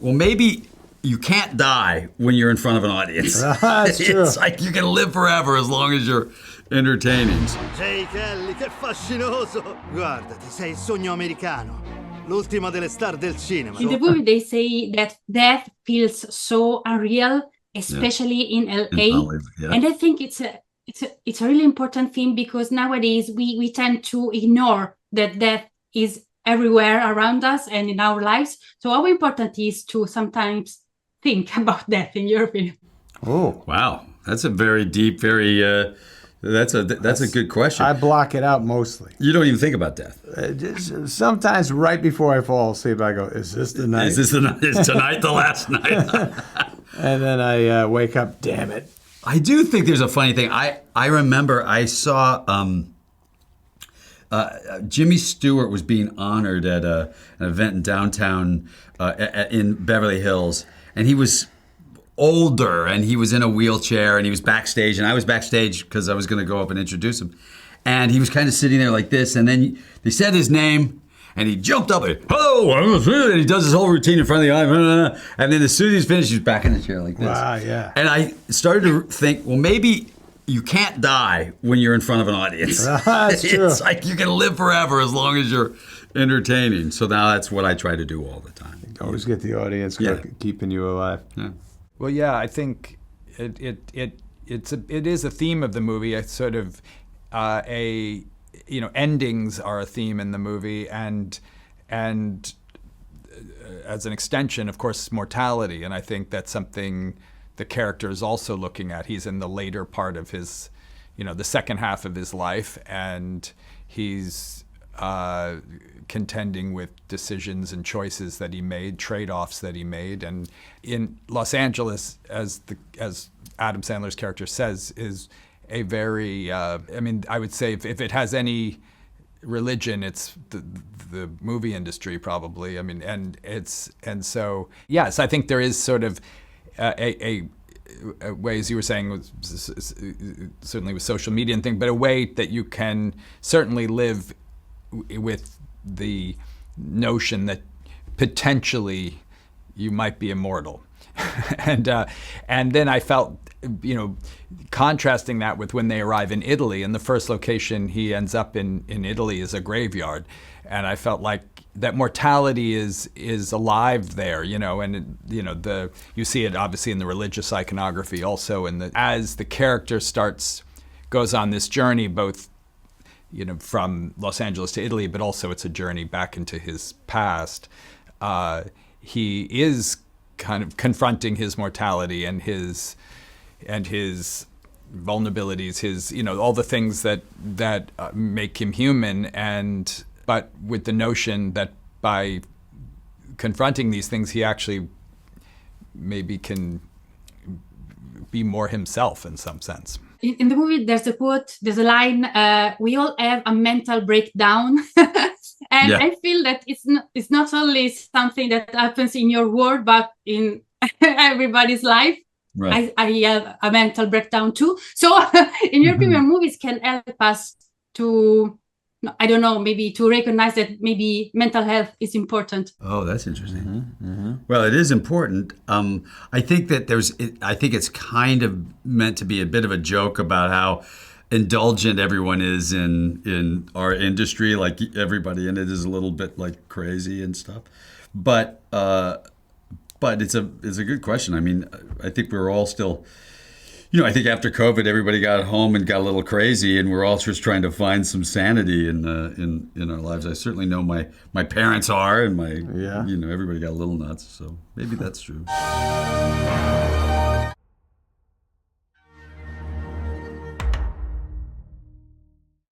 well, maybe you can't die when you're in front of an audience. That's true. It's like you can live forever as long as you're entertaining. Jay Kelly, che fascinoso! Guardati, sei il sogno americano. L'ultima delle star del cinema. In the movie, they say that death feels so unreal, especially in LA. Yeah. And I think it's a really important theme because nowadays we tend to ignore that death is everywhere around us and in our lives. So how important is to sometimes think about death, in your opinion? Oh, Wow, that's a very deep, very. That's a good question. I block it out mostly. You don't even think about death. Sometimes right before I fall asleep, I go, is this the night? Is tonight the last night? And then I wake up, damn it. I do think there's a funny thing. I remember I saw Jimmy Stewart was being honored at an event in downtown in Beverly Hills, and he was older, and he was in a wheelchair, and he was backstage, and I was backstage because I was going to go up and introduce him. And he was kind of sitting there like this, and then they said his name, and he jumped up and, hello, and he does his whole routine in front of the audience, and then as soon as he's finished, he's back in the chair like this. Wow, yeah. And I started to think, well, maybe you can't die when you're in front of an audience. That's true. It's like you can live forever as long as you're entertaining. So now that's what I try to do all the time. Always get the audience keeping you alive. Yeah. Well, yeah, I think it is a theme of the movie. It's sort of endings are a theme in the movie, and as an extension, of course, mortality. And I think that's something the character is also looking at. He's in the later part of his, the second half of his life, and he's contending with decisions and choices that he made, trade-offs that he made. And in Los Angeles, as Adam Sandler's character says, is a very, I would say if it has any religion, it's the movie industry probably. So yes, I think there is sort of a way, as you were saying, certainly with social media and thing, but a way that you can certainly live with the notion that potentially you might be immortal. And then I felt, contrasting that with when they arrive in Italy, and the first location he ends up in Italy is a graveyard. And I felt like that mortality is alive there, and you see it obviously in the religious iconography also, and as the character goes on this journey, both from Los Angeles to Italy, but also it's a journey back into his past. He is kind of confronting his mortality and his vulnerabilities, his all the things that make him human, but with the notion that by confronting these things, he actually maybe can be more himself in some sense. In the movie, there's a line, we all have a mental breakdown. And Yeah. I feel that it's not only something that happens in your world, but in everybody's life. Right. I have a mental breakdown too. So in your opinion, movies can help us to, I don't know, maybe to recognize that maybe mental health is important. Oh, that's interesting. Well, it is important. I think that I think it's kind of meant to be a bit of a joke about how indulgent everyone is in our industry. Like everybody in it is a little bit like crazy and stuff. But it's a good question. I mean, I think we're all still, I think after COVID, everybody got home and got a little crazy, and we're all just trying to find some sanity in our lives. I certainly know my parents are, and everybody got a little nuts. So maybe that's true.